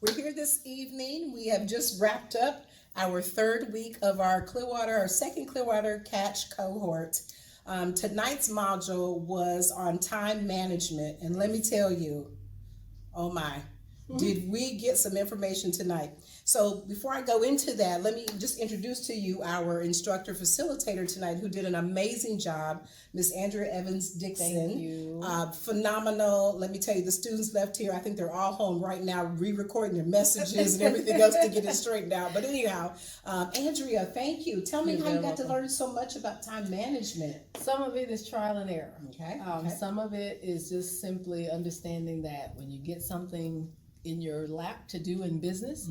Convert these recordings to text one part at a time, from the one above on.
We're here this evening. We have just wrapped up our third week of our second Clearwater Catch cohort. Tonight's module was on time management, and let me tell you, oh my, did we get some information tonight? So before I go into that, let me just introduce to you our instructor facilitator tonight who did an amazing job, Miss Andrea Evans Dixon. Thank you. Phenomenal. Let me tell you, the students left here, I think they're all home right now re-recording their messages and everything else to get it straightened out. But anyhow, Andrea, thank you. Tell me how you got to learn so much about time management. Some of it is trial and error. Okay. Some of it is just simply understanding that when you get something in your lap to do in business,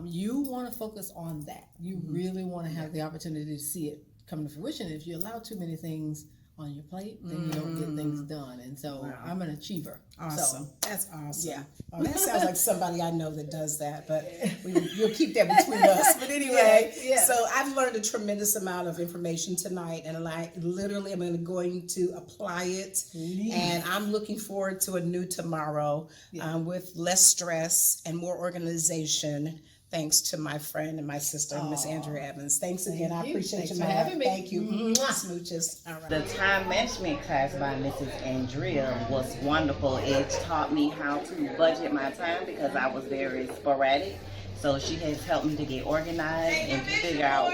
you want to focus on that. You really want to have the opportunity to see it come to fruition. If you allow too many things on your plate, then you don't get things done. And so I'm an achiever. Awesome. So, that's awesome. Yeah. Oh, that sounds like somebody I know that does that, but you'll keep that between us. But anyway, so I've learned a tremendous amount of information tonight, and literally I'm going to apply it. And I'm looking forward to a new tomorrow with less stress and more organization. Thanks to my friend and my sister, Miss Andrea Evans. Thanks again. I appreciate you, having me. Thank you. Smooches. All right. The time management class by Mrs. Andrea was wonderful. It taught me how to budget my time because I was very sporadic. So she has helped me to get organized and to figure out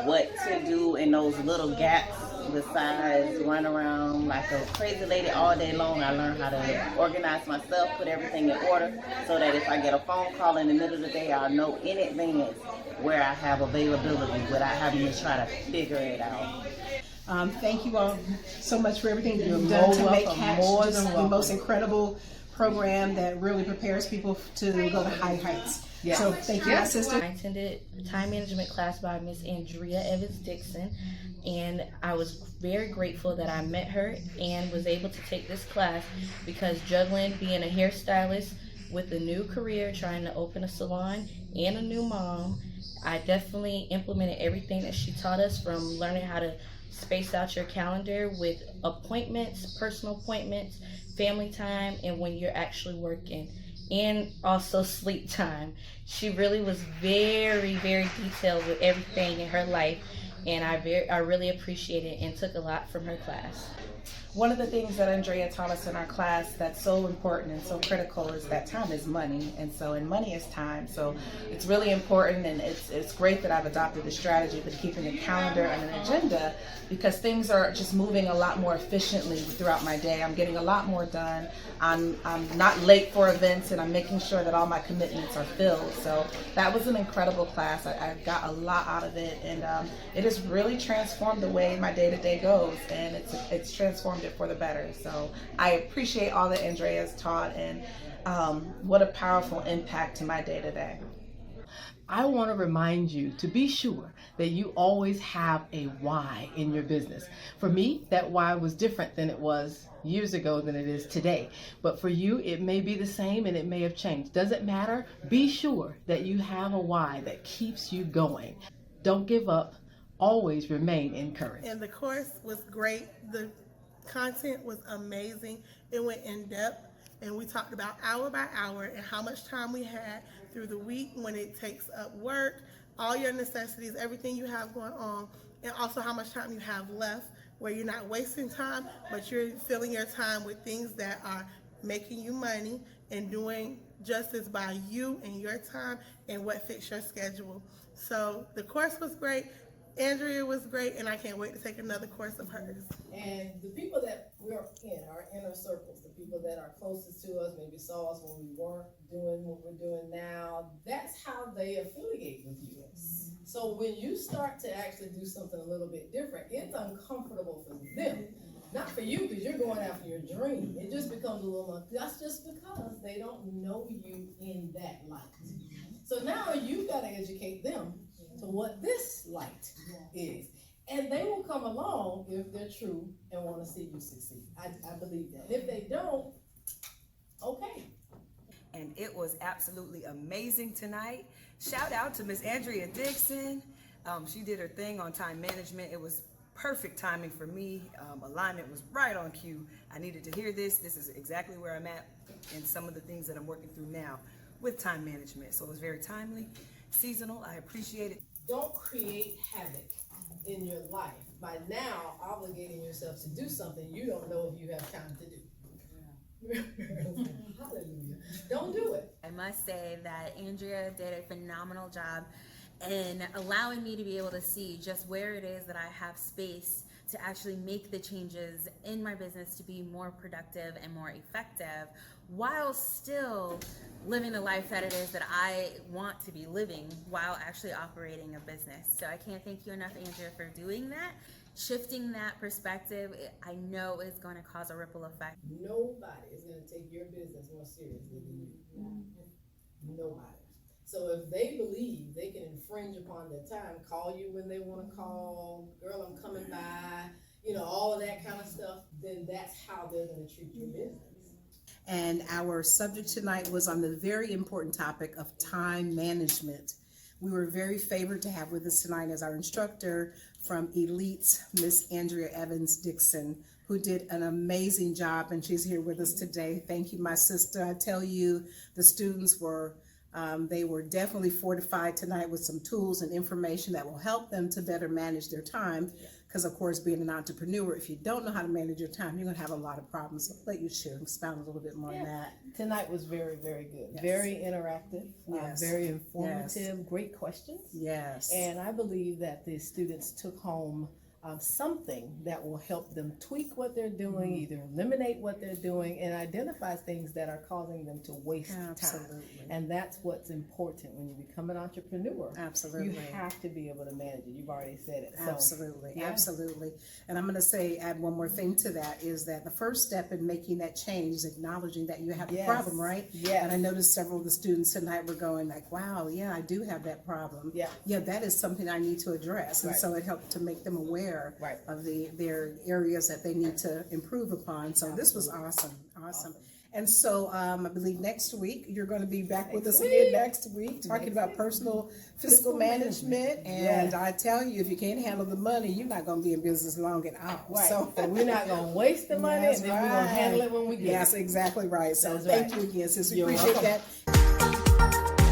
what to do in those little gaps besides run around like a crazy lady all day long. I learned how to organize myself, put everything in order so that if I get a phone call in the middle of the day, I'll know in advance where I have availability without having to try to figure it out. Thank you all so much for everything you've done to make Catch just the most incredible program that really prepares people to go to high heights. Yeah. So thank you, my sister. I attended time management class by Miss Andrea Evans Dixon, and I was very grateful that I met her and was able to take this class because juggling being a hairstylist with a new career, trying to open a salon, and a new mom, I definitely implemented everything that she taught us, from learning how to space out your calendar with appointments, personal appointments, family time, and when you're actually working, and also sleep time. She really was very, very detailed with everything in her life, and I really appreciate it and took a lot from her class. One of the things that Andrea taught us in our class that's so important and so critical is that time is money, and money is time. So it's really important, and it's great that I've adopted the strategy of keeping a calendar and an agenda, because things are just moving a lot more efficiently throughout my day. I'm getting a lot more done. I'm not late for events, and I'm making sure that all my commitments are filled. So that was an incredible class. I got a lot out of it, and it has really transformed the way my day-to-day goes, and it's transformed it for the better. So I appreciate all that Andrea's taught, and what a powerful impact to my day-to-day. I want to remind you to be sure that you always have a why in your business. For me, that why was different than it was years ago than it is today. But for you, it may be the same and it may have changed. Doesn't matter. Be sure that you have a why that keeps you going. Don't give up. Always remain encouraged. And the course was great. The content was amazing. It went in depth, and we talked about hour by hour and how much time we had through the week when it takes up work, all your necessities, everything you have going on, and also how much time you have left, where you're not wasting time, but you're filling your time with things that are making you money and doing justice by you and your time and what fits your schedule. So the course was great. Andrea was great, and I can't wait to take another course of hers. And the people that we're in, our inner circles, the people that are closest to us, maybe saw us when we weren't doing what we're doing now, that's how they affiliate with you. So when you start to actually do something a little bit different, it's uncomfortable for them. Not for you, because you're going after your dream. It just becomes a little, that's just because they don't know you in that light. So now you've got to educate them to what this light is. And they will come along if they're true and want to see you succeed. I believe that. If they don't, okay. And it was absolutely amazing tonight. Shout out to Miss Andrea Dixon. She did her thing on time management. It was perfect timing for me. Alignment was right on cue. I needed to hear this. This is exactly where I'm at and some of the things that I'm working through now. with time management. So it was very timely, seasonal. I appreciate it. Don't create havoc in your life by now obligating yourself to do something you don't know if you have time to do. Hallelujah. Don't do it. I must say that Andrea did a phenomenal job in allowing me to be able to see just where it is that I have space to actually make the changes in my business to be more productive and more effective while still living the life that it is that I want to be living while actually operating a business. So I can't thank you enough, Andrea, for doing that. Shifting that perspective, I know is going to cause a ripple effect. Nobody is going to take your business more seriously than you. Nobody. So if they believe they can infringe upon their time, call you when they want to call, girl, I'm coming by, all of that kind of stuff, then that's how they're going to treat your business. And our subject tonight was on the very important topic of time management. We were very favored to have with us tonight as our instructor from Elite's Miss Andrea Evans Dixon, who did an amazing job, and she's here with us today. Thank you, my sister. I tell you, the students were they were definitely fortified tonight with some tools and information that will help them to better manage their time. Because, of course, being an entrepreneur, if you don't know how to manage your time, you're going to have a lot of problems. So I'll let you share, expound a little bit more on that. Tonight was very, very good. Yes. Very interactive, Yes. very informative, great questions. Yes. And I believe that the students took home something that will help them tweak what they're doing, either eliminate what they're doing, and identify things that are causing them to waste Absolutely. time. And that's what's important when you become an entrepreneur. Absolutely. You have to be able to manage it. You've already said it. So, Absolutely, yeah. absolutely. And I'm going to add one more thing to that is that the first step in making that change is acknowledging that you have the Yes. problem, right? Yes. And I noticed several of the students tonight were going like, wow, yeah, I do have that problem. Yeah. Yeah, that is something I need to address. And Right. so it helped to make them aware Right. of their areas that they need to improve upon. So this was awesome. And so I believe next week you're going to be back with us again next week talking about personal fiscal management. And Yes. I tell you, if you can't handle the money, you're not going to be in business long at all. Right. So So we're not going to waste the money, That's and then we're going to handle it when we get Yes, it. exactly right. So That's thank right. you again, sis. We You're appreciate welcome. that.